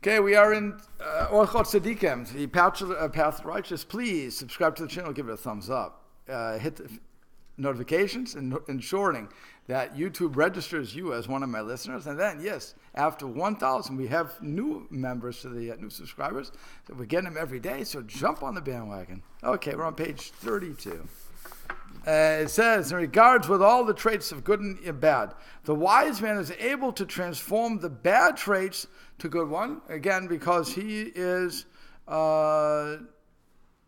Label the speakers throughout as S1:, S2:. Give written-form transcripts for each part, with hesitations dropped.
S1: Okay, we are in Orchot Tzaddikim, the path of righteous. Please subscribe to the channel, give it a thumbs up. Hit the notifications and ensuring that YouTube registers you as one of my listeners. And then, yes, after 1,000, we have new members to the new subscribers. So we're getting them every day, so jump on the bandwagon. Okay, we're on page 32. It says, in regards with all the traits of good and bad, the wise man is able to transform the bad traits to good one. Again, because he is,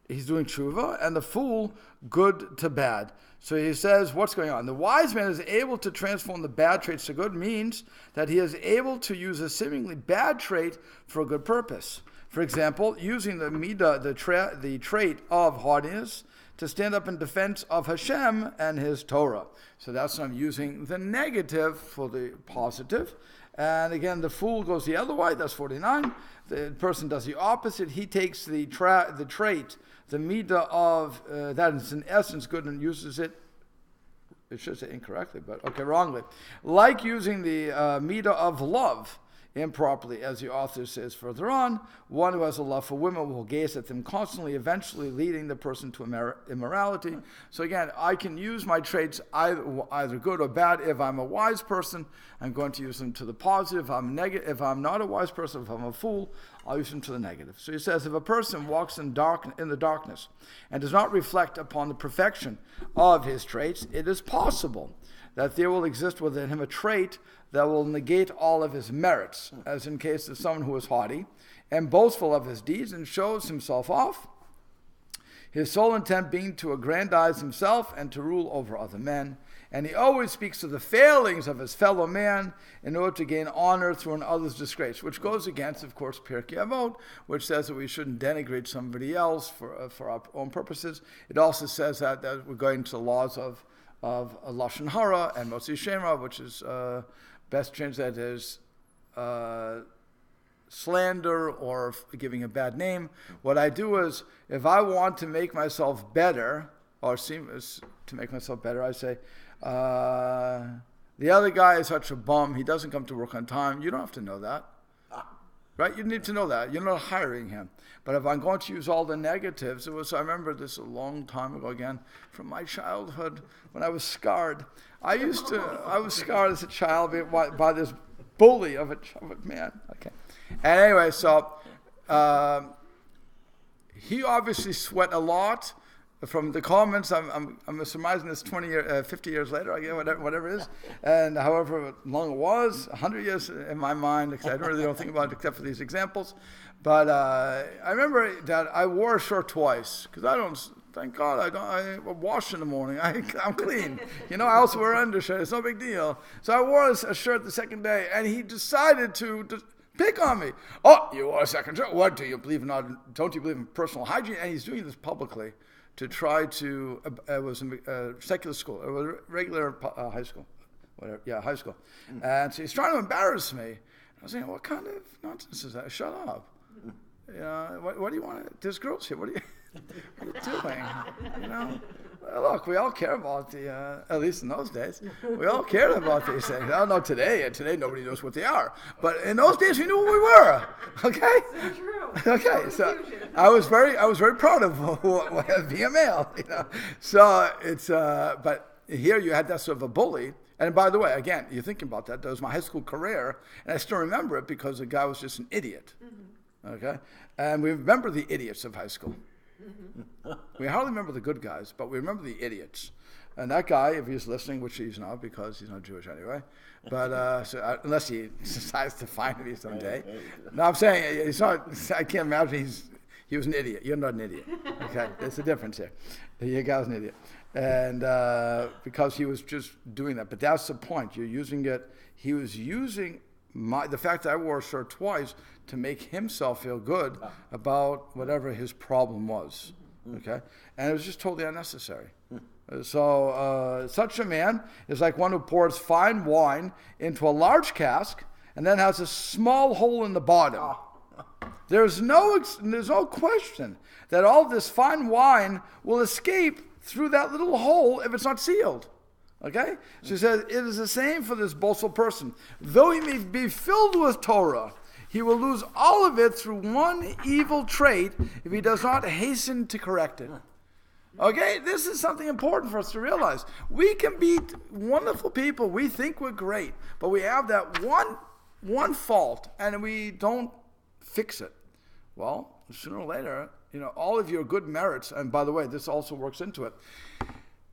S1: he's doing tshuva, and the fool, good to bad. So he says, what's going on? The wise man is able to transform the bad traits to good means that he is able to use a seemingly bad trait for a good purpose. For example, using the midah, the trait of haughtiness, to stand up in defense of Hashem and His Torah. So that's I'm using the negative for the positive. And again, the fool goes the other way. That's 49. The person does the opposite. He takes the trait, the midah of that is in essence good, and uses it. It should say incorrectly, but okay, wrongly. Like using the midah of love improperly, as the author says further on, one who has a love for women will gaze at them constantly, eventually leading the person to immorality. So again, I can use my traits either good or bad. If I'm a wise person, I'm going to use them to the positive. If I'm not a wise person, if I'm a fool, I'll use them to the negative. So he says, if a person walks in the darkness and does not reflect upon the perfection of his traits, it is possible that there will exist within him a trait that will negate all of his merits, as in case of someone who is haughty and boastful of his deeds and shows himself off, his sole intent being to aggrandize himself and to rule over other men. And he always speaks of the failings of his fellow man in order to gain honor through another's disgrace, which goes against, of course, Pirkei Avot, which says that we shouldn't denigrate somebody else for our own purposes. It also says that we're going to the laws of Lashon Hara and Motzi Shem Ra, which is best translated as slander or giving a bad name. What I do is, if I want to make myself better, or seem to make myself better, I say, the other guy is such a bum, he doesn't come to work on time. You don't have to know that. Right? You need to know that. You're not hiring him. But if I'm going to use all the negatives, I remember this a long time ago again, from my childhood, when I was scarred. I was scarred as a child by this bully of a man. Okay. And anyway, so he obviously sweat a lot. From the comments, I'm surmising this 50 years later, I guess, whatever it is, and however long it was, 100 years in my mind, because I really don't think about it except for these examples. But I remember that I wore a shirt twice, because I don't, thank God, I wash in the morning. I'm clean. I also wear undershirt. It's no big deal. So I wore a shirt the second day, and he decided to pick on me. Oh, you wore a second shirt. What, don't you believe in personal hygiene? And he's doing this publicly, to try to, it was a secular school, it was a regular high school, whatever, high school. And so he's trying to embarrass me. I was saying, what kind of nonsense is that? Shut up. What do you want? There's girls here. What are you doing? Look, we all care about at least in those days, we all cared about these things. I don't know today. Today nobody knows what they are. But in those days we knew what we were. Okay?
S2: So true.
S1: Okay, so I was very proud of being a male. So it's but here you had that sort of a bully. And by the way, again, you're thinking about that. That was my high school career, and I still remember it because the guy was just an idiot. Mm-hmm. Okay, and we remember the idiots of high school. Mm-hmm. We hardly remember the good guys, but we remember the idiots. And that guy, if he's listening, which he's not because he's not Jewish anyway, but unless he decides to find me someday. No, I'm saying he's not. I can't imagine he was an idiot. You're not an idiot. Okay, there's a difference here. Your guy's an idiot, and because he was just doing that. But that's the point. You're using it. He was using the fact that I wore a shirt twice to make himself feel good about whatever his problem was. Okay, and it was just totally unnecessary. So such a man is like one who pours fine wine into a large cask and then has a small hole in the bottom. There's no question that all this fine wine will escape through that little hole if it's not sealed. Okay? So he says, it is the same for this boastful person. Though he may be filled with Torah, he will lose all of it through one evil trait if he does not hasten to correct it. Okay, this is something important for us to realize. We can be wonderful people. We think we're great, but we have that one fault, and we don't fix it. Well, sooner or later, all of your good merits, and by the way, this also works into it.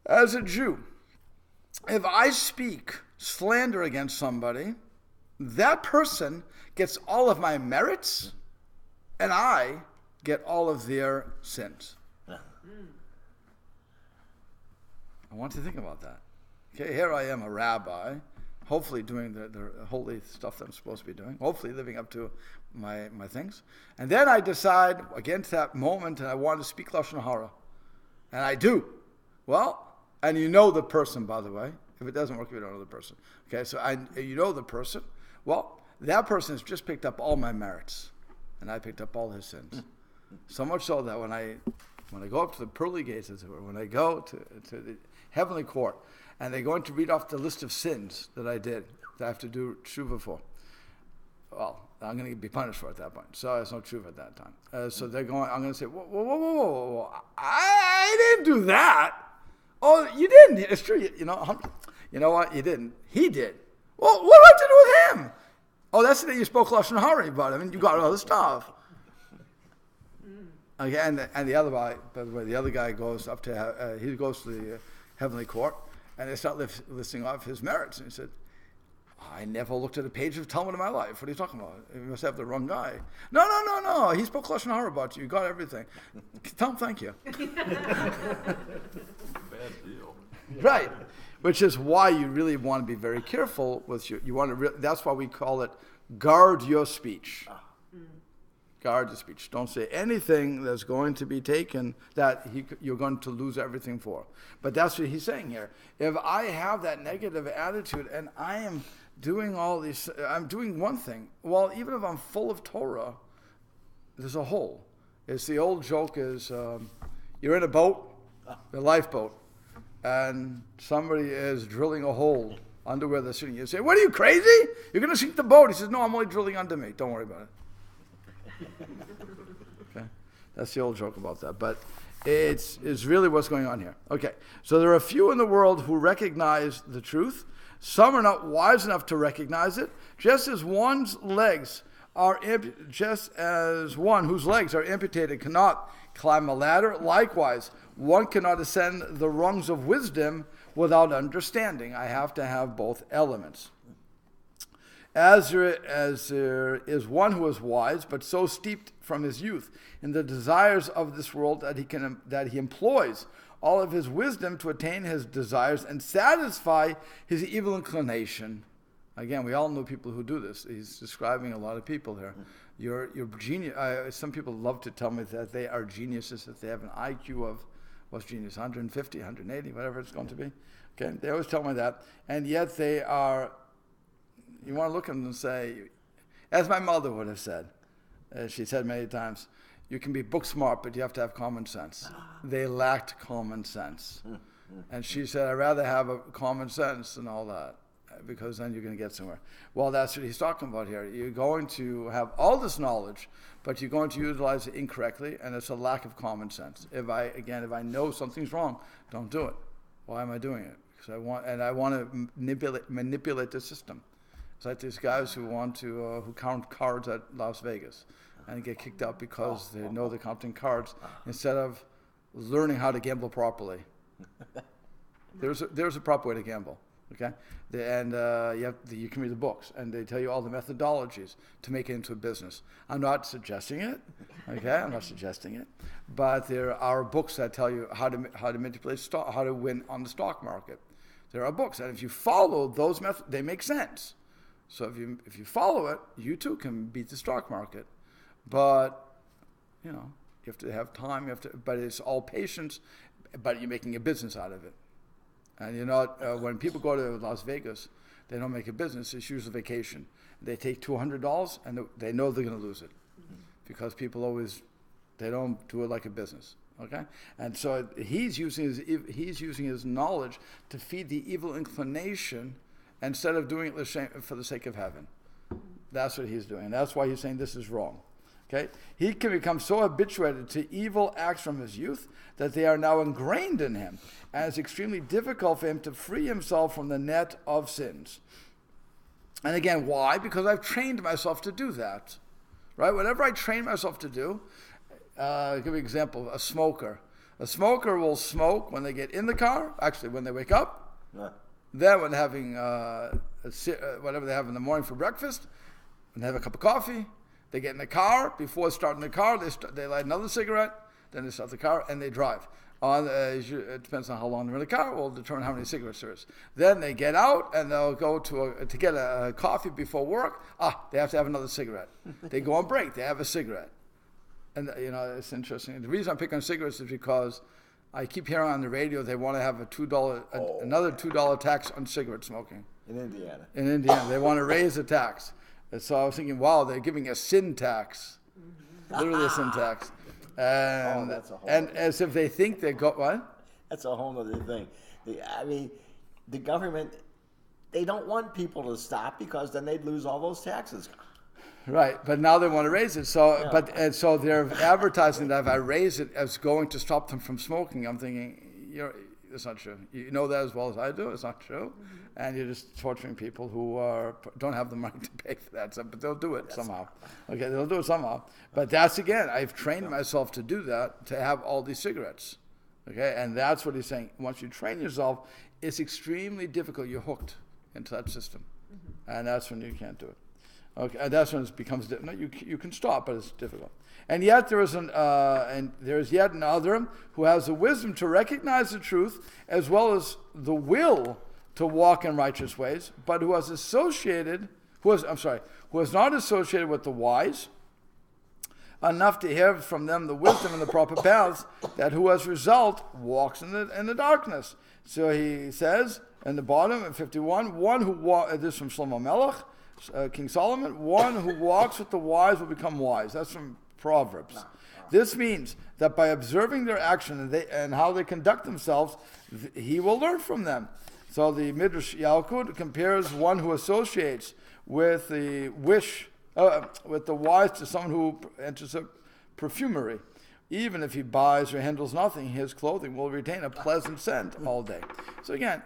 S1: As a Jew, if I speak slander against somebody, that person gets all of my merits, and I get all of their sins. I want to think about that. Okay, here I am, a rabbi, hopefully doing the holy stuff that I'm supposed to be doing, hopefully living up to my things. And then I decide, against that moment, and I want to speak Lashon Hara. And I do. Well, and you know the person, by the way. If it doesn't work, you don't know the person. Okay, so you know the person. Well, that person has just picked up all my merits, and I picked up all his sins. So much so that when I go up to the pearly gates, as it were, when I go to the heavenly court, and they're going to read off the list of sins that I did, that I have to do tshuva for. Well, I'm going to be punished for it at that point. So it's no tshuva at that time. So they're going, I'm going to say, whoa. I didn't do that. Oh, you didn't. It's true. You know what? You didn't. He did. Well, what do I have to do with him? Oh, that's the day you spoke Lashon Hara about him, and you got all this stuff. Okay, and the other guy, by the way, the other guy goes up to he goes to the heavenly court, and they start listing off his merits. And he said, "I never looked at a page of Talmud in my life. What are you talking about? You must have the wrong guy." No. He spoke Lashon Hara about you. You got everything. Tell him thank you.
S2: Bad deal.
S1: Right, which is why you really want to be very careful with you want to. That's why we call it guard your speech. Guard your speech. Don't say anything that's going to be taken that you're going to lose everything for. But that's what he's saying here. If I have that negative attitude and I am doing all these, I'm doing one thing. Well, even if I'm full of Torah, there's a hole. It's the old joke is you're in a boat, a lifeboat, and somebody is drilling a hole under where they're sitting. You say, "What are you, crazy? You're going to sink the boat." He says, "No, I'm only drilling under me. Don't worry about it." Okay, that's the old joke about that, but it's really what's going on here. Okay, so there are a few in the world who recognize the truth. Some are not wise enough to recognize it. Just as one whose legs are amputated cannot climb a ladder, likewise, one cannot ascend the rungs of wisdom without understanding. I have to have both elements. As there is one who is wise, but so steeped from his youth in the desires of this world that he employs all of his wisdom to attain his desires and satisfy his evil inclination. Again, we all know people who do this. He's describing a lot of people here. You're genius. Some people love to tell me that they are geniuses, that they have an IQ of, what's genius, 150, 180, whatever it's going to be. Okay, they always tell me that. And yet they are... You want to look at them and say, as my mother would have said, she said many times, you can be book smart, but you have to have common sense. They lacked common sense. And she said, I'd rather have a common sense than all that, because then you're going to get somewhere. Well, that's what he's talking about here. You're going to have all this knowledge, but you're going to utilize it incorrectly, and it's a lack of common sense. If I know something's wrong, don't do it. Why am I doing it? Because I want to manipulate the system. It's like these guys who who count cards at Las Vegas and get kicked out because they know they're counting cards instead of learning how to gamble properly. There's a proper way to gamble, okay? You can read the books, and they tell you all the methodologies to make it into a business. I'm not suggesting it, okay? I'm not suggesting it, but there are books that tell you how to manipulate stock, how to win on the stock market. There are books, and if you follow those methods, they make sense. So if you follow it, you too can beat the stock market. But, you have to have time, but it's all patience, but you're making a business out of it. And when people go to Las Vegas, they don't make a business, it's usually a vacation. They take $200 and they know they're going to lose it. Because people they don't do it like a business. Okay? And so he's using his knowledge to feed the evil inclination instead of doing it for the sake of heaven. That's what he's doing. That's why he's saying this is wrong. Okay? He can become so habituated to evil acts from his youth that they are now ingrained in him, and it's extremely difficult for him to free himself from the net of sins. And again, why? Because I've trained myself to do that. Right? Whatever I train myself to do, I'll give you an example, a smoker. A smoker will smoke when they get in the car, actually when they wake up, then when having whatever they have in the morning for breakfast, when they have a cup of coffee, they get in the car. Before starting the car, they light another cigarette, then they start the car and they drive. It depends on how long they're in the car, will determine how many cigarettes there is. Then they get out and they'll go to get a coffee before work. They have to have another cigarette. They go on break, they have a cigarette. And it's interesting. The reason I pick on cigarettes is because I keep hearing on the radio they want to have another $2 tax on cigarette smoking.
S3: In Indiana.
S1: In Indiana. They want to raise the tax. And so I was thinking, wow, they're giving a sin tax. Literally a sin tax. And,
S3: that's a whole
S1: and as if they think they go, what?
S3: That's a whole other thing. The government, they don't want people to stop because then they'd lose all those taxes.
S1: Right, but now they want to raise it. So they're advertising that if I raise it as going to stop them from smoking, I'm thinking, it's not true. You know that as well as I do. It's not true, and you're just torturing people who don't have the money to pay for that. But they'll do it somehow. Okay, they'll do it somehow. But that's again, I've trained myself to do that, to have all these cigarettes. Okay, and that's what he's saying. Once you train yourself, it's extremely difficult. You're hooked into that system, and that's when you can't do it. Okay, and that's when it becomes difficult. You can stop, but it's difficult. And yet there is yet another who has the wisdom to recognize the truth as well as the will to walk in righteous ways, but who is not associated with the wise enough to hear from them the wisdom and the proper paths, that who as a result walks in the darkness. So he says in the bottom of 51, this is from Shlomo Melech, King Solomon, one who walks with the wise will become wise. That's from Proverbs. This means that by observing their action and how they conduct themselves, he will learn from them. So the Midrash Yalkut compares one who associates with the wise to someone who enters a perfumery. Even if he buys or handles nothing, his clothing will retain a pleasant scent all day. So again,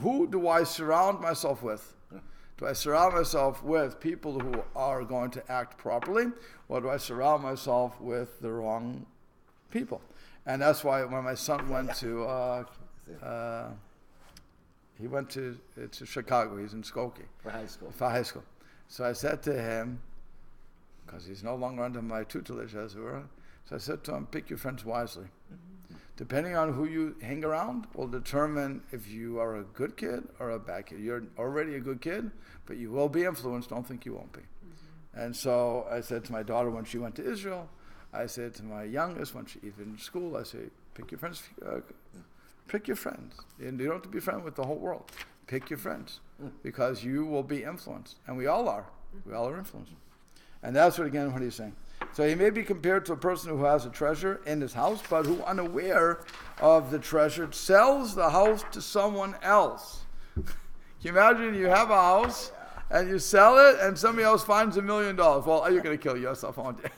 S1: who do I surround myself with? Do I surround myself with people who are going to act properly, or do I surround myself with the wrong people? And that's why when my son went to Chicago, he's in Skokie.
S3: For high school.
S1: So I said to him, because he's no longer under my tutelage, as it were, so I said to him, pick your friends wisely. Depending on who you hang around will determine if you are a good kid or a bad kid. You're already a good kid, but you will be influenced. Don't think you won't be. And so I said to my daughter when she went to Israel, I said to my youngest when she even in school, I say, pick your friends. Pick your friends. And you don't have to be friends with the whole world. Pick your friends because you will be influenced. And we all are. We all are influenced. And that's what he's saying. So he may be compared to a person who has a treasure in his house, but who, unaware of the treasure, sells the house to someone else. Can you imagine you have a house and you sell it and somebody else finds $1 million? Well, you're going to kill yourself, aren't you?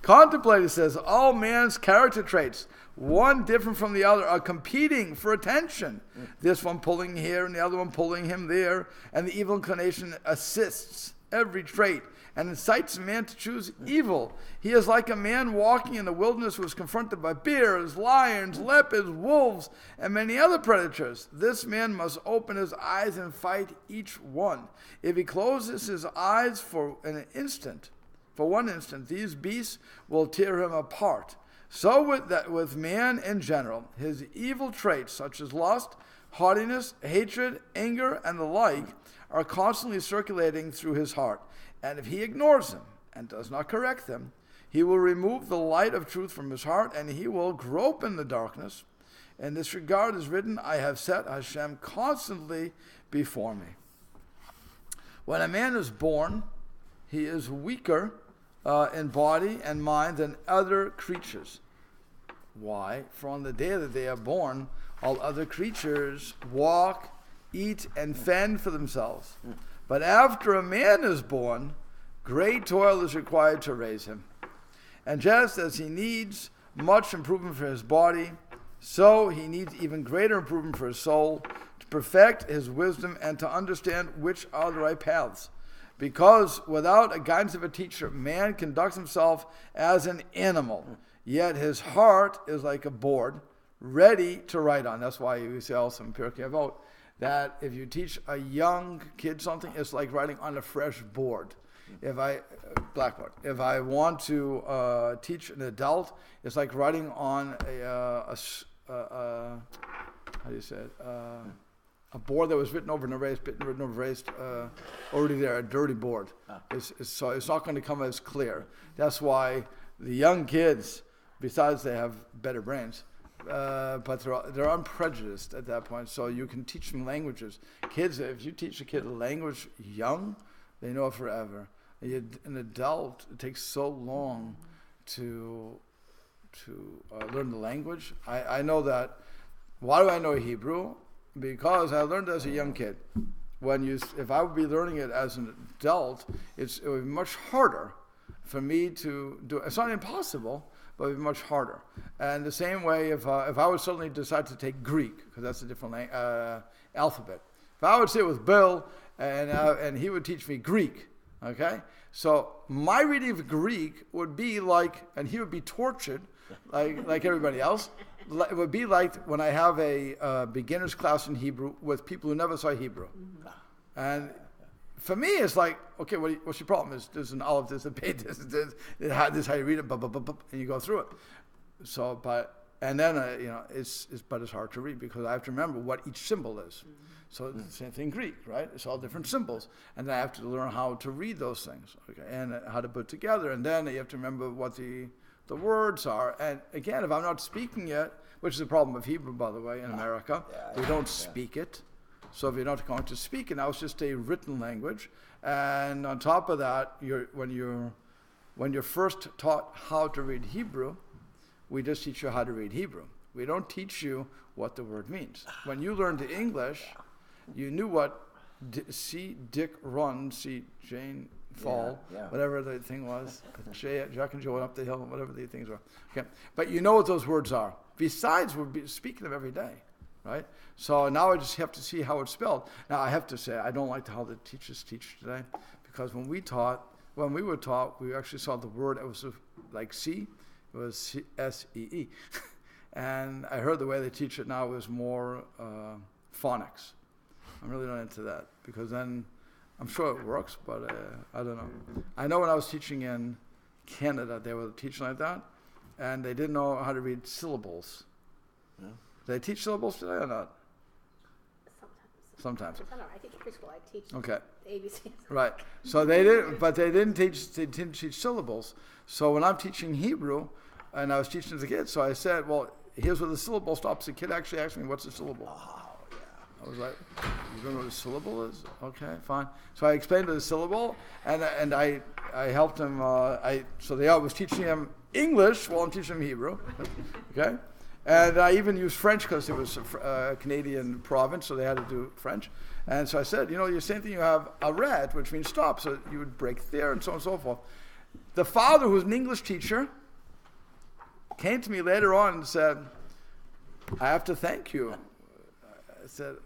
S1: Contemplator says, all man's character traits, one different from the other, are competing for attention. This one pulling here and the other one pulling him there, and the evil inclination assists every trait and incites a man to choose evil. He is like a man walking in the wilderness who is confronted by bears, lions, leopards, wolves, and many other predators. This man must open his eyes and fight each one. If he closes his eyes for one instant, these beasts will tear him apart. So with man in general, his evil traits such as lust, haughtiness, hatred, anger, and the like are constantly circulating through his heart. And if he ignores them and does not correct them, he will remove the light of truth from his heart, and he will grope in the darkness. In this regard is written, I have set Hashem constantly before me. When a man is born, he is weaker in body and mind than other creatures. Why? For on the day that they are born, all other creatures walk, eat, and fend for themselves. But after a man is born, great toil is required to raise him. And just as he needs much improvement for his body, so he needs even greater improvement for his soul, to perfect his wisdom and to understand which are the right paths. Because without a guidance of a teacher, man conducts himself as an animal, yet his heart is like a board, ready to write on. That's why we say also in Pirkei Avot that if you teach a young kid something, it's like writing on a fresh board. Blackboard. If I want to teach an adult, it's like writing on how do you say it? A board that was written over and erased, already there, a dirty board. So it's not going to come as clear. That's why the young kids, besides they have better brains, but they're unprejudiced at that point. So you can teach them languages. Kids, if you teach a kid a language young, they know it forever. An adult, it takes so long to learn the language. I know that. Why do I know Hebrew? Because I learned as a young kid. If I would be learning it as an adult, it would be much harder for me to do. It's not impossible, but it would be much harder. And the same way, if I would suddenly decide to take Greek, because that's a different alphabet. If I would sit with Bill and he would teach me Greek, okay, so my reading of Greek would be like, and he would be tortured, like everybody else. It would be like when I have a beginner's class in Hebrew with people who never saw Hebrew. And for me, it's like, okay, what's your problem? There's an olive, there's a bait, this is how you read it, and you go through it. So, and then, it's hard to read because I have to remember what each symbol is. So the same thing Greek, right? It's all different symbols. And then I have to learn how to read those things, okay, and how to put together. And then you have to remember what the words are. And again, if I'm not speaking it, which is the problem of Hebrew, by the way, in America, we don't speak it. So if you're not going to speak it, now it's just a written language. And on top of that, when you're first taught how to read Hebrew, we just teach you how to read Hebrew. We don't teach you what the word means. When you learned English, you knew what see Dick run, see Jane fall, whatever the thing was. Jack and Joe went up the hill, whatever the things were. Okay, but you know what those words are. Besides, we're speaking them every day, right? So now I just have to see how it's spelled. Now I have to say I don't like how the teachers teach today, because when we were taught, we actually saw the word. It was like C, it was SEE, and I heard the way they teach it now is more phonics. I'm really not into that because then I'm sure it works, but I don't know. I know when I was teaching in Canada, they were teaching like that, and they didn't know how to read syllables. Yeah. Do they teach syllables today or not? Sometimes.
S4: I don't know. I teach preschool. I teach ABC.
S1: Right. So they didn't, but they didn't teach syllables. So when I'm teaching Hebrew, and I was teaching the kids, so I said, well, here's where the syllable stops. The kid actually asked me, what's the syllable? I was like, you don't know what a syllable is? Okay, fine. So I explained the syllable, and I helped him. So I was teaching him English while I'm teaching him Hebrew. Okay, and I even used French because it was a Canadian province, so they had to do French. And so I said, the same thing. You have arrêt, which means stop. So you would break there, and so on and so forth. The father, who was an English teacher, came to me later on and said, I have to thank you. I said,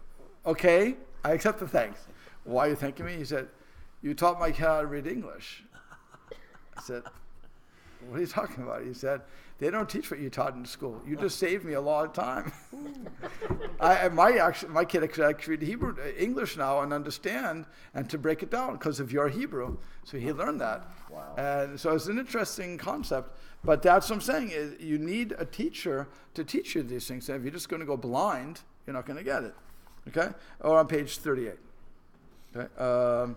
S1: okay, I accept the thanks. Why are you thanking me? He said, you taught my kid how to read English. I said, what are you talking about? He said, they don't teach what you taught in school. You just saved me a lot of time. My kid actually read English now and understand and to break it down because of your Hebrew. So he learned that.
S3: Wow.
S1: And so it's an interesting concept. But that's what I'm saying. Is you need a teacher to teach you these things. And if you're just going to go blind, you're not going to get it. Okay? Or on page 38. Okay?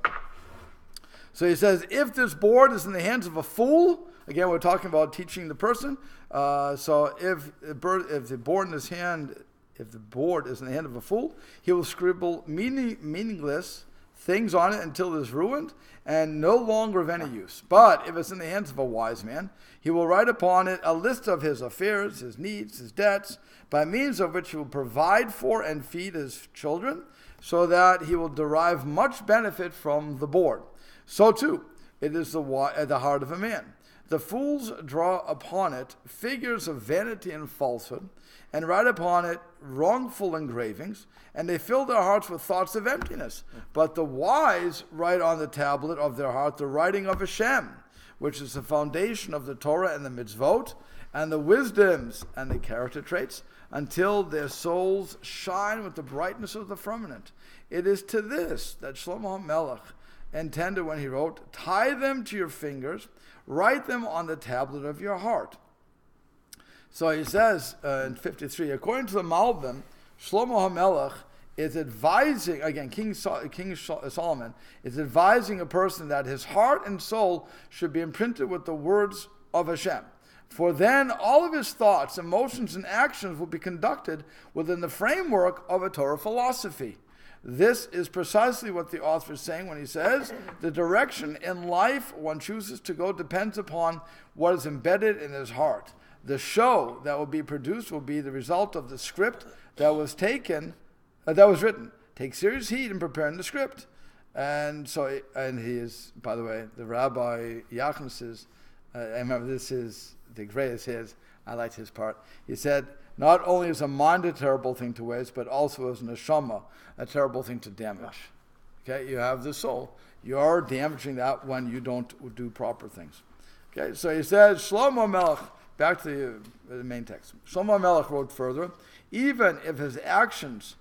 S1: So he says, if this board is in the hands of a fool, again, we're talking about teaching the person. So if the board in his hand, if the board is in the hand of a fool, he will scribble meaningless things on it until it is ruined and no longer of any use. But if it's in the hands of a wise man, he will write upon it a list of his affairs, his needs, his debts, by means of which he will provide for and feed his children, so that he will derive much benefit from the board. So too, it is the heart of a man. The fools draw upon it figures of vanity and falsehood, and write upon it wrongful engravings, and they fill their hearts with thoughts of emptiness. But the wise write on the tablet of their heart the writing of Hashem, which is the foundation of the Torah and the mitzvot, and the wisdoms and the character traits, until their souls shine with the brightness of the firmament. It is to this that Shlomo HaMelech intended when he wrote, tie them to your fingers, write them on the tablet of your heart. So he says in 53, according to the Malbim, Shlomo HaMelech is advising, again, King Solomon is advising a person that his heart and soul should be imprinted with the words of Hashem. For then all of his thoughts, emotions, and actions will be conducted within the framework of a Torah philosophy. This is precisely what the author is saying when he says, the direction in life one chooses to go depends upon what is embedded in his heart. The show that will be produced will be the result of the script that was written. Take serious heed in preparing the script. And he is, by the way, the Rabbi Yachim says, I remember this is the greatest his, I liked his part. He said, not only is a mind a terrible thing to waste, but also is an neshama a terrible thing to damage. Okay, you have the soul. You're damaging that when you don't do proper things. Okay, so he says, Shlomo Melech, back to the main text. Shlomo Melech wrote further, even in his actions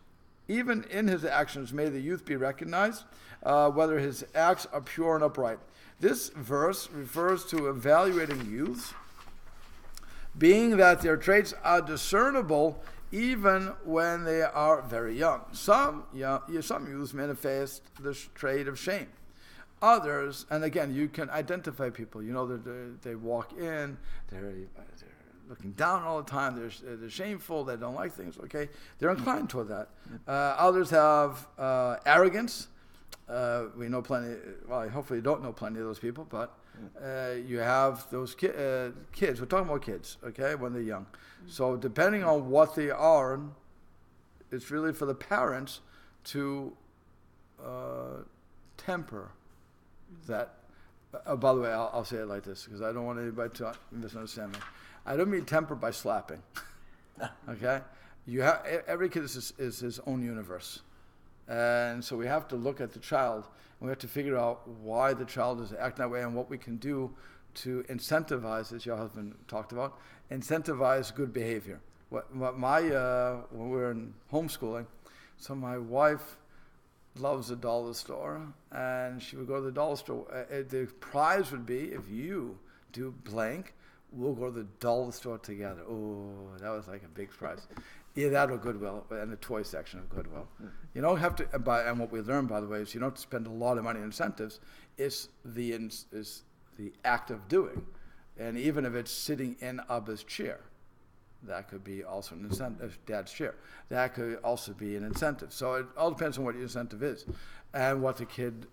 S1: may the youth be recognized, whether his acts are pure and upright. This verse refers to evaluating youths, being that their traits are discernible even when they are very young. Some youths manifest the trait of shame. Others, and again, you can identify people. You know, they walk in, they're looking down all the time, they're shameful, they don't like things, okay? They're inclined toward that. Others have arrogance. We know plenty, well, hopefully you don't know plenty of those people, but you have those kids. We're talking about kids, okay, when they're young. So depending on what they are, it's really for the parents to temper that. By the way, I'll say it like this, because I don't want anybody to misunderstand me. I don't mean temper by slapping, okay? Every kid is his own universe. And so we have to look at the child, and we have to figure out why the child is acting that way and what we can do to incentivize, as your husband talked about, incentivize good behavior. When we were in homeschooling, so my wife loves the dollar store, and she would go to the dollar store. The prize would be, if you do blank, we'll go to the dollar store together. Oh, that was like a big prize. Either that or Goodwill, and the toy section of Goodwill. You don't have to, and what we learned, by the way, is you don't have to spend a lot of money on incentives. It's the act of doing. And even if it's sitting in Abba's chair, that could be also an incentive, Dad's chair. That could also be an incentive. So it all depends on what your incentive is and what the kid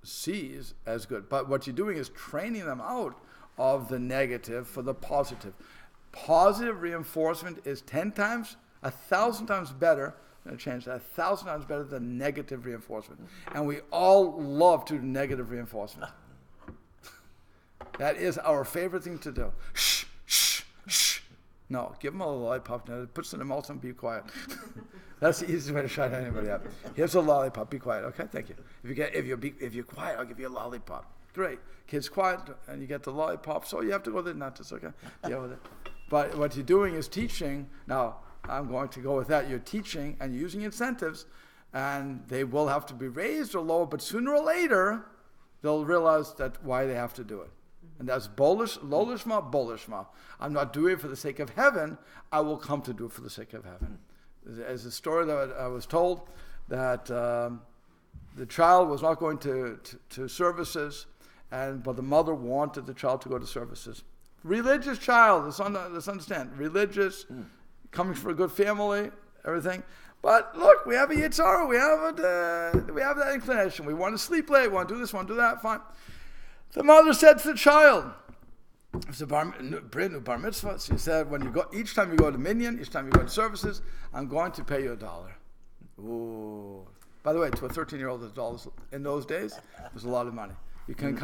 S1: sees as good. But what you're doing is training them out of the negative for the positive. Positive reinforcement is 10 times, 1,000 times better, I'm going to change that, 1,000 times better than negative reinforcement. And we all love to do negative reinforcement. That is our favorite thing to do. Shh, shh, shh. No, give them a lollipop. Now, put some in the mouth and be quiet. That's the easiest way to shut anybody up. Here's a lollipop. Be quiet. Okay, thank you. If you're quiet, I'll give you a lollipop. Great. Kids quiet, and you get the lollipop. So you have to go there. Not just okay. Deal with it. But what you're doing is teaching. Now, I'm going to go with that. You're teaching and using incentives, and they will have to be raised or lowered. But sooner or later, they'll realize that why they have to do it. And that's lolishma, bolishma. I'm not doing it for the sake of heaven. I will come to do it for the sake of heaven. As a story that I was told, that the child was not going to services, but the mother wanted the child to go to services. Religious child, let's understand. Religious, coming from a good family, everything. But look, we have a yitzhara, we have that inclination. We want to sleep late, we want to do this, want to do that, fine. The mother said to the child, it's a brand new bar mitzvah. She said, each time you go to Minyan, each time you go to services, I'm going to pay you $1. Ooh. By the way, to a 13-year-old, $1 in those days was a lot of money.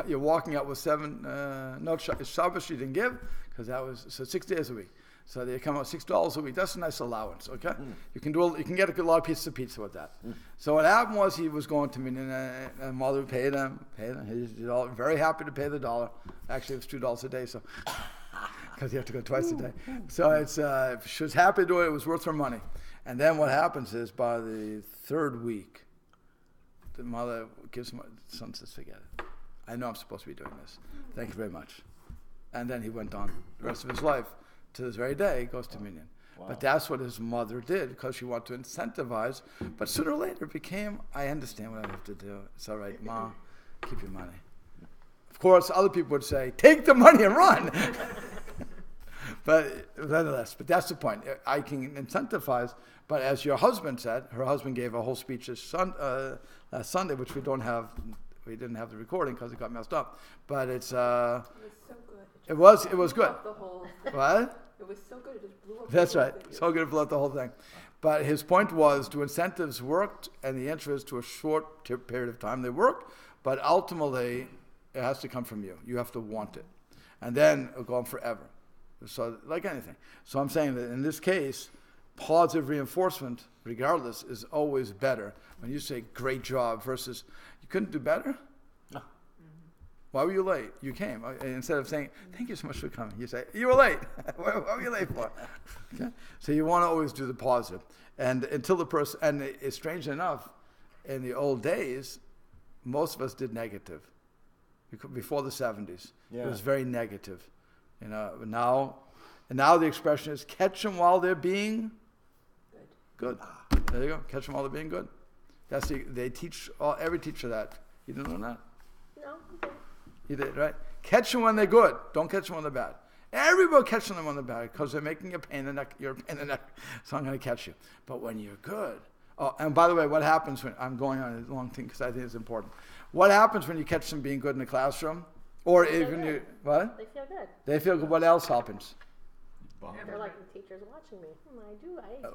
S1: You're walking out with Shabbos you didn't give, because that was 6 days a week. So they come out $6 a week. That's a nice allowance, okay? You can get a lot of pieces of pizza with that. So what happened was he was going to me, and mother paid him. He's all very happy to pay the $1. Actually, it was $2 a day, so because you have to go twice a day. So she was happy to do it. It was worth her money. And then what happens is by the third week, the mother gives him. The son says, "Forget it. I know I'm supposed to be doing this. Thank you very much." And then he went on the rest of his life. To this very day, he goes to Minyan. Wow. But that's what his mother did because she wanted to incentivize. But sooner or later it became, I understand what I have to do. It's all right, Ma, keep your money. Of course, other people would say, take the money and run. But nonetheless, but that's the point. I can incentivize. But as your husband said, her husband gave a whole speech last Sunday, which we didn't have the recording because it got messed up. But it was so good. It was good. What?
S5: It was so good. It just blew up.
S1: That's right. So good it blew up the whole thing. But his point was, do incentives work? And the answer is to a short period of time they work, but ultimately it has to come from you. You have to want it, and then it'll go on forever. So like anything. So I'm saying that in this case, positive reinforcement, regardless, is always better. When you say "great job" versus "you couldn't do better." Why were you late? You came. Instead of saying, thank you so much for coming, you say, you were late. What were you late for? Okay? So you want to always do the positive. And until the person, and it's strange enough, in the old days, most of us did negative. Before the 70s, It was very negative. Now the expression is, catch them while they're being good. There you go. Catch them while they're being good. They teach, every teacher that. You didn't know that?
S4: No.
S1: You did, right? Catch them when they're good. Don't catch them when they're bad. Everybody catching them when they're bad because they're making you a pain in the neck. You're a pain in the neck, so I'm going to catch you. But when you're good. Oh, and by the way, what happens when I'm going on a long thing because I think it's important. What happens when you catch them being good in the classroom, or even you? What?
S4: They feel good.
S1: They feel good. What else happens?
S4: They're like, the teacher's watching me.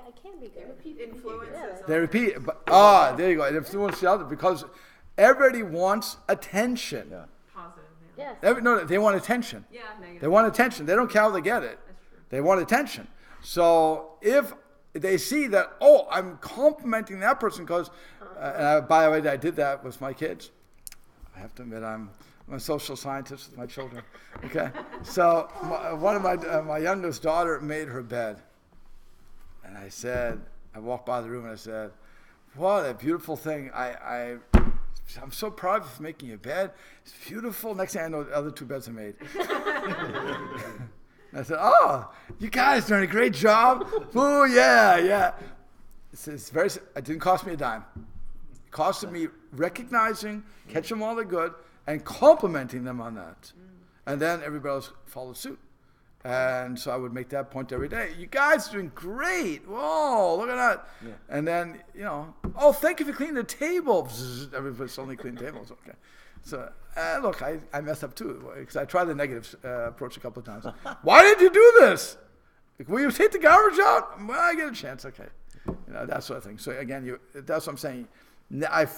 S4: I can be good.
S5: They repeat influences.
S4: Yeah.
S1: They repeat. There you go. It influences the other because everybody wants attention.
S3: Yeah.
S5: Positive.
S4: Yes.
S1: They want attention.
S5: Yeah, negative.
S1: They want attention. They don't care how they get it.
S5: That's true.
S1: They want attention. So if they see that, I'm complimenting that person because, by the way, I did that with my kids. I have to admit, I'm a social scientist with my children. Okay, so one of my youngest daughter made her bed, and I walked by the room and I said, "What a beautiful thing! I'm so proud of making your bed. It's beautiful." Next thing I know, the other 2 beds are made. I said, you guys doing a great job. Oh, yeah. It didn't cost me a dime. It costed me recognizing, catching them while they're good, and complimenting them on that. And then everybody else followed suit. And so I would make that point every day. You guys are doing great. Whoa, look at that. Yeah. And then, thank you for cleaning the table. Everybody's suddenly cleaning tables. Okay. So, look, I messed up too because I tried the negative approach a couple of times. Why did you do this? Will you take the garbage out? Well, I get a chance. Okay. That sort of thing. So again, that's what I'm saying. I have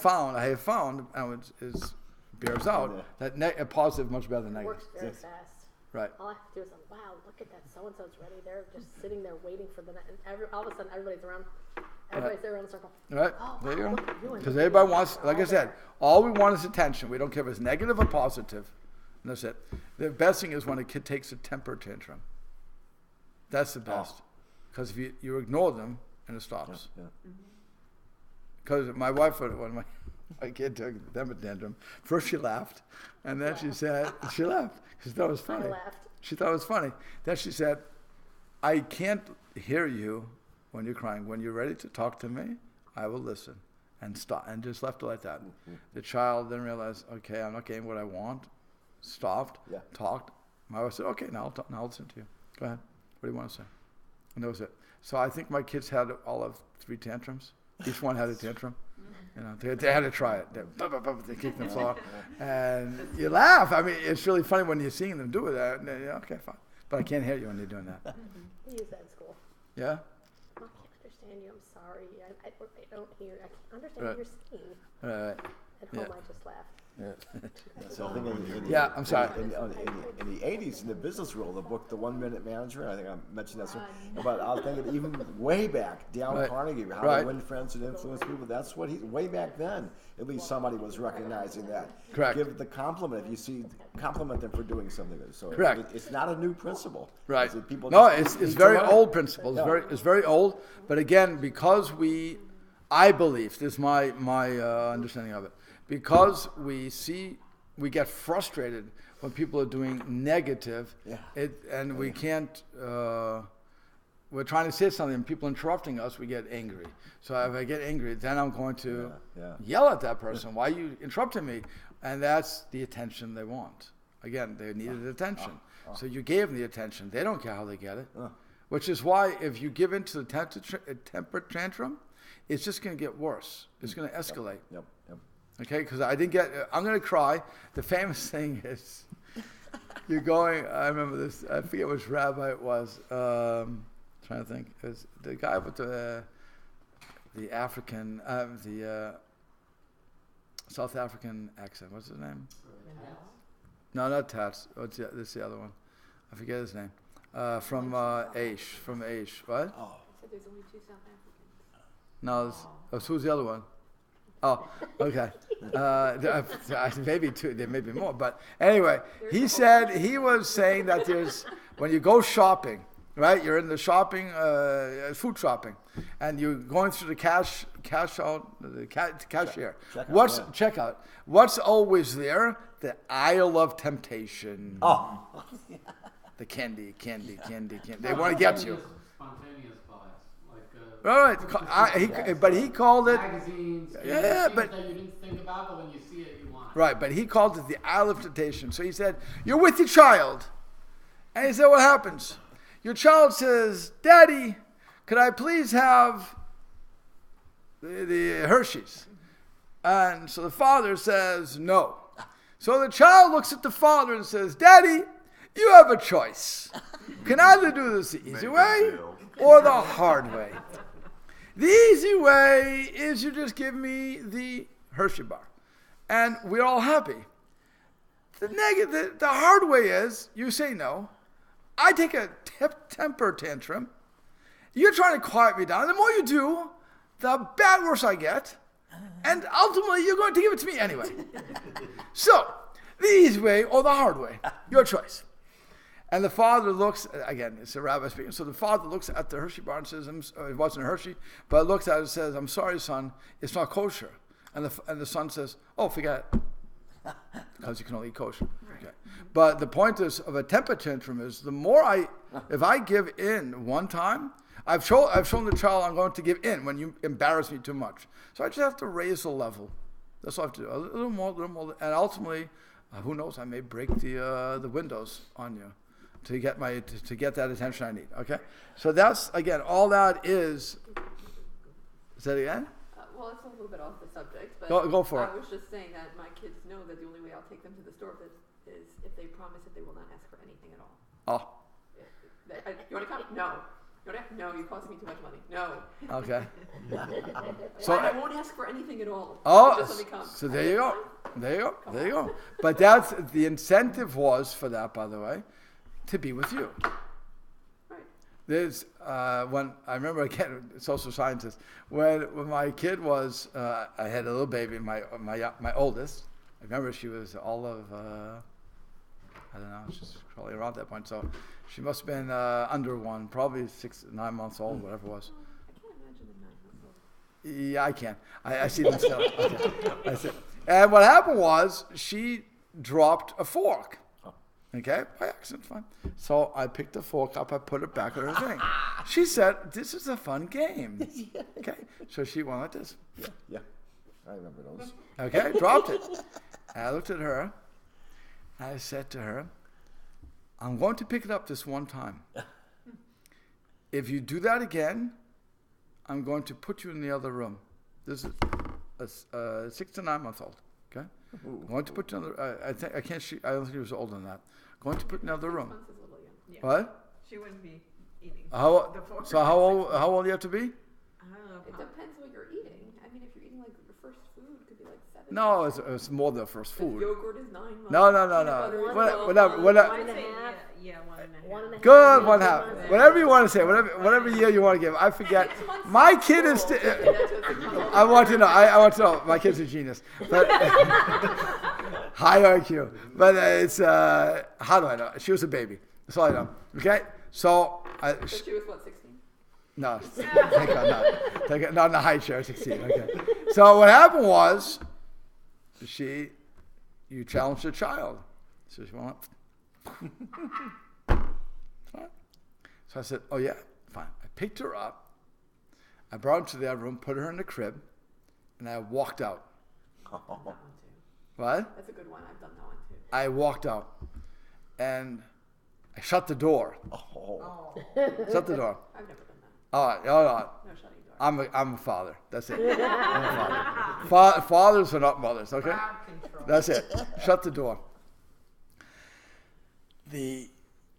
S1: found, and it bears out, that a positive much better than negative.
S4: It works very fast.
S1: Right.
S4: All I have to do is like, wow, look at that, so-and-so's ready. They're just sitting there waiting for the and all of a sudden everybody's around. Everybody's there around the circle.
S1: Right.
S4: Oh,
S1: There you
S4: wow,
S1: go.
S4: look at you.
S1: Because everybody wants, like I said, all we want is attention. We don't care if it's negative or positive. And that's it. The best thing is when a kid takes a temper tantrum. That's the best. Because if you ignore them, and it stops. Because my wife, when my kid took a temper tantrum, first she laughed, and then she laughed. She thought it was funny. She thought it was funny. Then she said, I can't hear you when you're crying. When you're ready to talk to me, I will listen. And stop. And just left it like that. The child then realized, okay, I'm not getting what I want. Stopped, talked. My wife said, okay, now I'll listen to you. Go ahead. What do you want to say? And that was it. So I think my kids had all of 3 tantrums. Each one had a tantrum. They had to try it. They kicked the floor. And you laugh. I mean, it's really funny when you're seeing them do it. Okay, fine. But I can't hear you when they're doing that.
S4: We use that in school.
S1: Yeah?
S4: Mom can't understand understand you. I'm sorry. I don't hear. I can't understand
S1: Right.
S4: what you're saying.
S1: Right.
S4: At
S1: Yeah.
S4: home, I just laughed.
S3: So I think
S1: Yeah, I'm sorry.
S3: In the 80s, in the business world, the book, The 1 Minute Manager, I think I mentioned that. But I was thinking even way back, Dale
S1: Right.
S3: Carnegie, How
S1: Right.
S3: to Win Friends and Influence People. That's what way back then, at least somebody was recognizing that.
S1: Correct.
S3: Give the compliment if you see, compliment them for doing something. So
S1: Correct.
S3: it's not a new principle.
S1: Right.
S3: It's that people
S1: No,
S3: just
S1: it's
S3: need
S1: very
S3: to learn.
S1: old principle. It's
S3: Yeah.
S1: very old. But again, because I believe, this is my understanding of it, because we get frustrated when people are doing negative, and we can't. We're trying to say something, and people interrupting us, we get angry. So if I get angry, then I'm going to yell at that person. Why are you interrupting me? And that's the attention they want. Again, they needed attention. So you gave them the attention. They don't care how they get it. Which is why if you give in to the temper tantrum, it's just going to get worse. It's going to escalate.
S3: Yep.
S1: Okay, because I'm going to cry. The famous thing is, you're going, I remember this, I forget which rabbi it was, trying to think. It was the guy with the African, the South African accent. What's his name? No, not Tats. This the other one. I forget his name. From Aish. What?
S5: I said there's only 2 South Africans.
S1: No, who's the other one? Oh, okay. Maybe 2, there may be more. But anyway, he was saying that when you go shopping, right? You're in the shopping, food shopping, and you're going through the cashier. Checkout. What's always there? The aisle of temptation.
S3: Oh.
S1: The candy. They want to get you.
S6: Spontaneous buys, like
S1: Right, but he called it.
S6: magazines,
S1: Yeah, but
S6: that you didn't think about, but when you see it, you want it.
S1: right, but he called it the aisle of temptation. So he said, "You're with your child," and he said, "What happens?" Your child says, "Daddy, could I please have the Hershey's?" And so the father says, "No." So the child looks at the father and says, "Daddy, you have a choice. You can either do this the easy way or the hard way. The easy way is you just give me the Hershey bar, and we're all happy. The hard way is you say no. I take a temper tantrum. You're trying to quiet me down. The more you do, the worse I get, and ultimately you're going to give it to me anyway. So, the easy way or the hard way, your choice." And the father looks, again, it's a rabbi speaking, so the father looks at the Hershey bar and says, it wasn't a Hershey, but looks at it and says, "I'm sorry, son, it's not kosher." And the son says, "Oh, forget it," because you can only eat kosher. Okay. But the point is, of a temper tantrum is, if I give in one time, I've shown the child I'm going to give in when you embarrass me too much. So I just have to raise the level. That's all I have to do. A little more, and ultimately, who knows, I may break the windows on you. To get that attention I need. Okay, so that's again all that is. Is that again?
S5: Well, it's a little bit off the subject, but
S1: Go for it.
S5: I was just saying that my kids know that the only way I'll take them to the store is if they promise that they will not ask for anything at all.
S1: Oh,
S5: You want to come? No. No, you cost me too much money. No.
S1: okay.
S5: So I won't ask for anything at all.
S1: Oh,
S5: Just let me come.
S1: so there you go. But that's the incentive was for that, by the way, to be with you.
S5: Right.
S1: There's when I remember again, social scientist, when my kid was, I had a little baby, my oldest. I remember she was all of, I don't know, she's probably around that point. So she must have been under 1, probably 9 months old, whatever it was.
S5: I can't imagine them 9 months old.
S1: Yeah, I can. I see them still. Okay. I see. And what happened was she dropped a fork. Okay, by accident, fine. So I picked the fork up, I put it back in her thing. She said, "This is a fun game." Okay, so she went like this.
S3: Yeah, I remember those.
S1: Okay, dropped it. And I looked at her, and I said to her, "I'm going to pick it up this one time. If you do that again, I'm going to put you in the other room." This is a 6 to 9 month old. Okay, I'm going to put you in the. I don't think he was older than that. Going to put you in the other room.
S5: 6 months is a little young.
S7: Yeah.
S1: What?
S7: She wouldn't be eating.
S1: How
S7: The fork
S1: so? How old? How old do you have to be?
S5: It depends what you're eating. I mean, if you're eating like your first food, it could be like 7.
S1: No, it's more than first
S5: If
S1: food.
S5: yogurt is 9 months.
S1: No.
S5: peanut butter is
S1: Whatever.
S5: 12
S1: Whatever.
S4: One and a half.
S7: Yeah, 1.5.
S4: 1.5.
S1: Good, 1/2. Whatever you want to say. Whatever year you want to give. I forget. My kid is. I want to know. I want to know. My kid's a genius. But high IQ. But it's how do I know? She was a baby. That's all I know. Okay. So.
S5: So she was what, 16?
S1: No, thank God not. Not in the high chair, 16. Okay. So what happened was, you challenged a child. So she went, fine. So I said, oh yeah, fine. I picked her up. I brought her to the other room, put her in the crib, and I walked out.
S3: Oh.
S1: What?
S5: That's a good one. I've done that one too.
S1: I walked out, and I shut the door.
S3: Oh.
S1: Shut the door.
S5: I've never done that.
S1: Oh, no.
S5: No shutting door.
S1: I'm a father. That's it. I'm a father. Fathers are not mothers, okay?
S7: Crowd control.
S1: That's it. Shut the door. The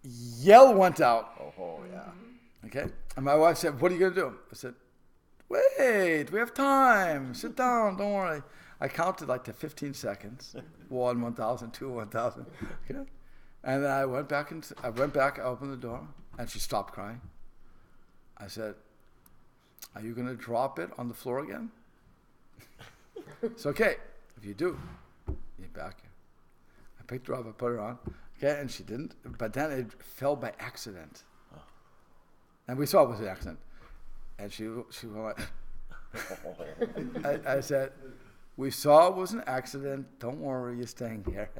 S1: yell went out,
S3: Oh, yeah.
S1: okay? And my wife said, what are you going to do? I said, wait, we have time. Sit down, don't worry. I counted like to 15 seconds. 1, 1,000, 2, 1,000. Okay? And then I went back, I opened the door, and she stopped crying. I said, are you going to drop it on the floor again? It's okay. If you do, you're back. I picked her up, I put her on. Okay, and she didn't. But then it fell by accident. And we saw it was an accident. And she went like, I said, we saw it was an accident. Don't worry, you're staying here.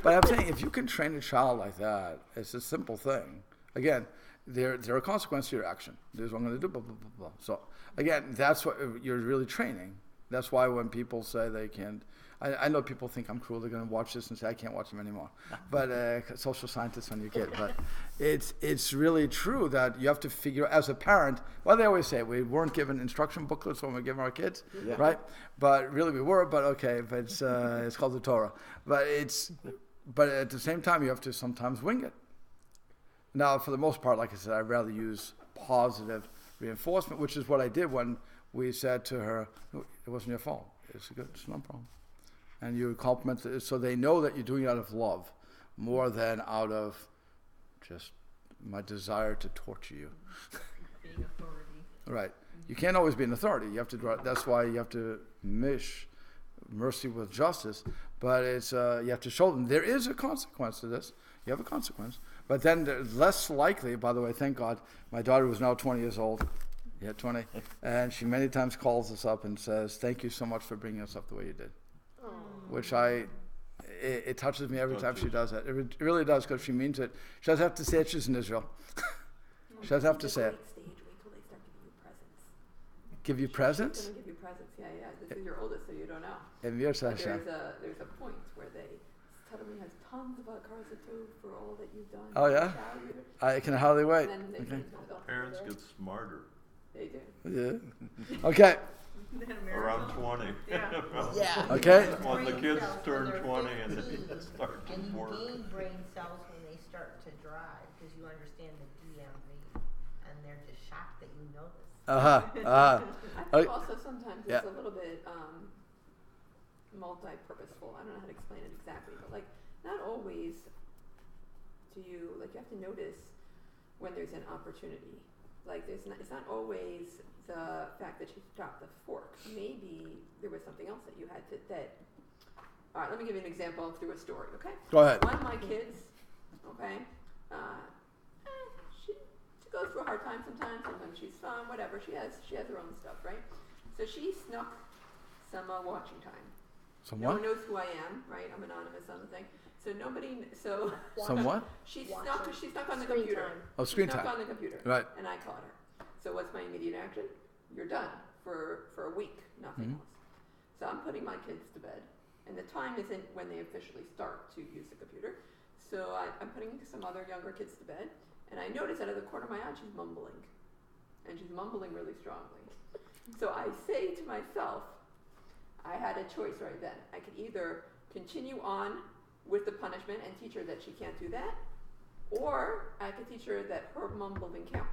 S1: But I'm saying, if you can train a child like that, it's a simple thing. Again, there are consequences to your action. This is what I'm going to do, blah, blah, blah, blah. So, again, that's what you're really training. That's why when people say they can't, I know people think I'm cruel. They're going to watch this and say, I can't watch them anymore. But social scientists on your kid. But it's really true that you have to figure, as a parent, well, they always say we weren't given instruction booklets when we were giving our kids, right? But really we were, but okay, but it's called the Torah. But at the same time, you have to sometimes wing it. Now, for the most part, like I said, I'd rather use positive reinforcement, which is what I did when we said to her, it wasn't your fault. It's no problem. And you compliment it, so they know that you're doing it out of love more than out of just my desire to torture you.
S7: Being authority.
S1: Right. You can't always be an authority. You have to. That's why you have to mish mercy with justice. But it's you have to show them there is a consequence to this. You have a consequence. But then they're less likely, by the way, thank God, my daughter who's now 20 years old, 20, and she many times calls us up and says, thank you so much for bringing us up the way you did. Which it touches me every time she does it. It really does, because she means it. She doesn't have to say it, she's in Israel. She doesn't have to say it.
S5: Stage, wait till they start giving you presents.
S1: Give you presents?
S5: She's gonna give you presents, yeah. This is your oldest, so you don't know.
S1: And your
S5: But
S1: session.
S5: there's a point where they suddenly has tons of Akarzatu for all that you've done.
S1: Oh, yeah? I can hardly wait.
S5: And then they
S1: Okay.
S5: change themselves.
S2: Parents get smarter
S5: They do.
S1: Yeah. Okay.
S2: around 20.
S3: Yeah.
S1: Okay.
S2: When the kids
S7: Brain cells
S2: turn
S7: when they're
S2: 20 and
S7: 15,
S2: they start to
S7: and you
S2: work.
S7: gain brain cells when they start to drive because you understand the DMV, and they're just shocked that you know this.
S5: I think
S1: Uh,
S5: also sometimes
S1: yeah.
S5: it's a little bit multi-purposeful. I don't know how to explain it exactly, but like not always do you like you have to notice when there's an opportunity. Like it's not always the fact that she dropped the fork. Maybe there was something else that you had to all right, let me give you an example through a story, okay?
S1: Go ahead.
S5: One of my kids, okay, she goes through a hard time sometimes. Sometimes she's fun, whatever. She has her own stuff, right? So she snuck some watching time.
S1: Some
S5: No
S1: what?
S5: one knows who I am, right? I'm anonymous on the thing. So nobody. So
S1: Some what?
S5: she
S4: Watching.
S5: snuck on the
S4: Screen
S5: computer.
S4: time.
S1: Oh, screen
S5: Snuck
S1: time.
S5: on the computer.
S1: Right.
S5: And I caught her. So what's my immediate action? You're done for a week. Nothing else. So I'm putting my kids to bed, and the time isn't when they officially start to use the computer. So I'm putting some other younger kids to bed, and I notice out of the corner of my eye she's mumbling, and she's mumbling really strongly. So I say to myself, I had a choice right then. I could either continue on with the punishment and teach her that she can't do that, or I could teach her that her mumbling counts.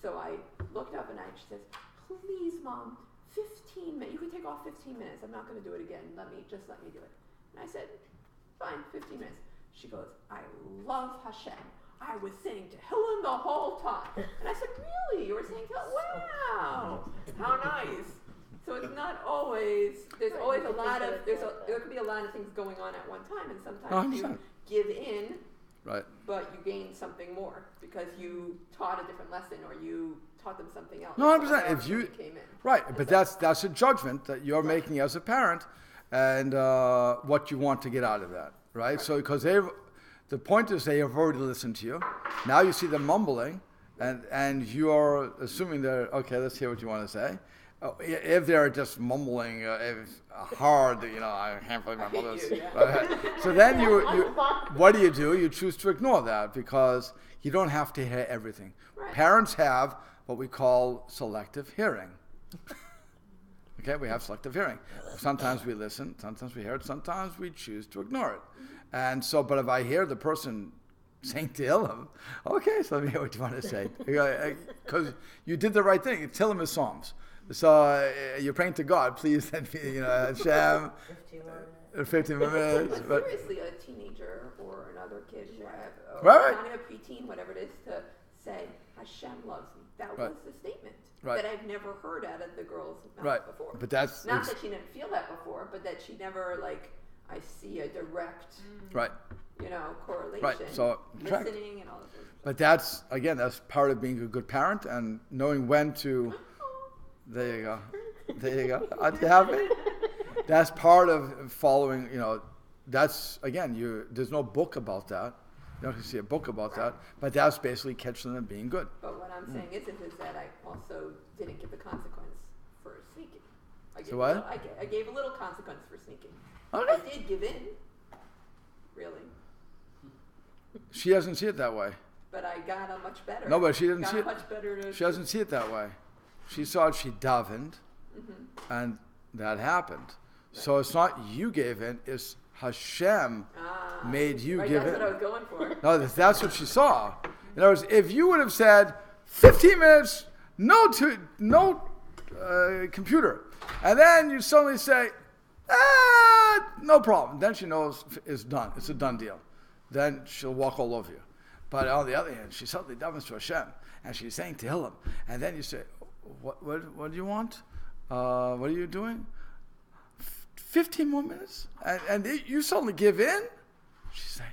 S5: So I looked up and she says, please, Mom, 15 minutes. You can take off 15 minutes. I'm not going to do it again. Let me do it. And I said, fine, 15 minutes. She goes, I love Hashem. I was saying Tehillim the whole time. And I said, really? You were saying Tehillim? Wow. How nice. So it's not always, there's always a lot of, there could be a lot of things going on at one time, and sometimes you give in,
S1: Right.
S5: but you gain something more because you taught a different lesson or you taught them something else.
S1: No, 100%. If you
S5: came in.
S1: right, but that's a judgment that you're making as a parent, and what you want to get out of that, right? So because the point is they have already listened to you. Now you see them mumbling, and you're assuming they're okay. Let's hear what you want to say. If they're just mumbling hard, I can't believe my mother's. So then you what do? You choose to ignore that because you don't have to hear everything.
S5: Right.
S1: Parents have what we call selective hearing. Okay, we have selective hearing. Sometimes we listen, sometimes we hear it, sometimes we choose to ignore it. And so, but if I hear the person saying Tehillim, okay, so let me hear what you want to say. Because you did the right thing. Tehillim is Psalms. So you're praying to God, please send me, Hashem, 15 more minutes.
S5: But seriously, a teenager or another kid who
S1: Right.
S5: not even a preteen, whatever it is, to say, Hashem loves me. That
S1: Right.
S5: was the statement
S1: Right.
S5: that I've never heard out of the girl's mouth
S1: Right.
S5: before.
S1: But that's
S5: Not that she didn't feel that before, but that she never, I see a direct,
S1: right.
S5: correlation.
S1: Right. So correct.
S5: Listening and all of those.
S1: But that's part of being a good parent and knowing when to. There you go. Are you happy? That's part of following. That's again. There's no book about that. You don't see a book about that. But that's basically catching them being good.
S5: But what I'm saying is that I also didn't give the consequence for sneaking. I gave
S1: So what?
S5: I gave a little consequence for sneaking.
S1: Okay.
S5: I did give in. Really.
S1: She doesn't see it that way.
S5: But I got a much better.
S1: No, but she didn't
S5: got
S1: see it.
S5: Much better.
S1: She doesn't see it that way. She saw it. She davened, and that happened. So it's not you gave in. It's Hashem made you give in.
S5: That's what I was going for.
S1: No, that's what she saw. In other words, if you would have said 15 minutes, no computer, and then you suddenly say, no problem. Then she knows it's done. It's a done deal. Then she'll walk all over you. But on the other hand, she suddenly davens to Hashem, and she's saying Tehillim, and then you say, what do you want? What are you doing? 15 more minutes? And you suddenly give in? She's saying,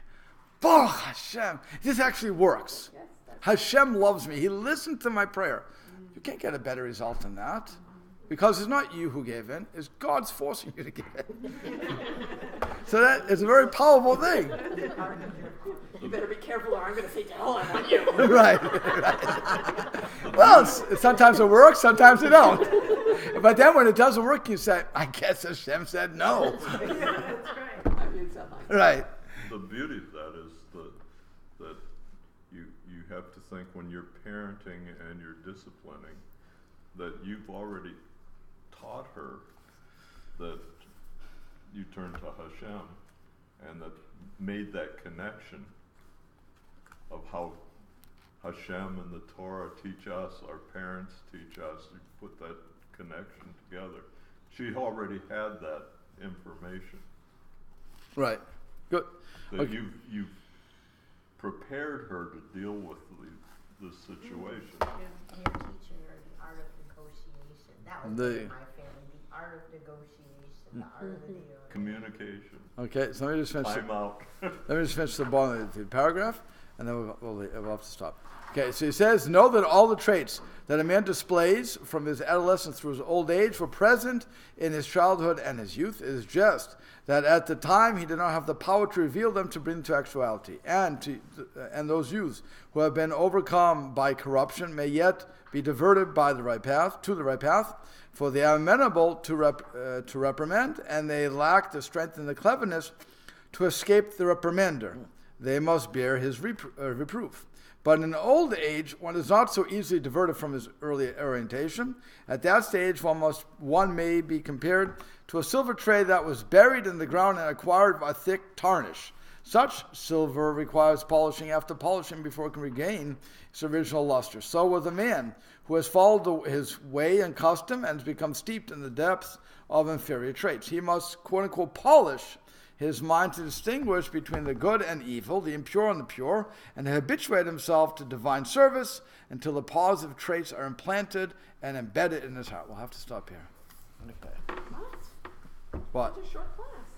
S1: Baruch Hashem. This actually works.
S5: Yes,
S1: Hashem loves me. He listened to my prayer. You can't get a better result than that. Because it's not you who gave in. It's God's forcing you to give in. So that is a very powerful thing.
S5: You better be careful or I'm going to say Tehillim on you.
S1: Right. Well, sometimes it works, sometimes it don't. But then when it doesn't work, you say, I guess Hashem said no.
S5: That's right. I mean, something like
S1: Right.
S2: The beauty of that is that you have to think when you're parenting and you're disciplining that you've already taught her that you turn to Hashem and that made that connection of how Hashem and the Torah teach us, our parents teach us, to put that connection together. She already had that information.
S1: Right. Good.
S2: That
S1: Okay.
S2: you've prepared her to deal with the situation.
S7: And you're teaching her the art of negotiation. That was big in my family. The art of negotiation, the art of the deal.
S2: Communication.
S1: Okay, so let me just finish.
S2: Time out.
S1: Let me just finish the bottom of the paragraph, and then we'll have to stop. Okay, so he says, know that all the traits that a man displays from his adolescence through his old age were present in his childhood and his youth. It is just that at the time he did not have the power to reveal them to bring them to actuality. And those youths who have been overcome by corruption may yet be diverted by the right path, to the right path, for they are amenable to reprimand, and they lack the strength and the cleverness to escape the reprimander. They must bear his reproof. But in old age, one is not so easily diverted from his early orientation. At that stage, one may be compared to a silver tray that was buried in the ground and acquired a thick tarnish. Such silver requires polishing after polishing before it can regain its original luster. So with a man who has followed his way and custom and has become steeped in the depths of inferior traits. He must, quote unquote, polish his mind to distinguish between the good and evil, the impure and the pure, and habituate himself to divine service until the positive traits are implanted and embedded in his heart. We'll have to stop here.
S3: Okay.
S5: What?
S1: What?
S5: Such a short class.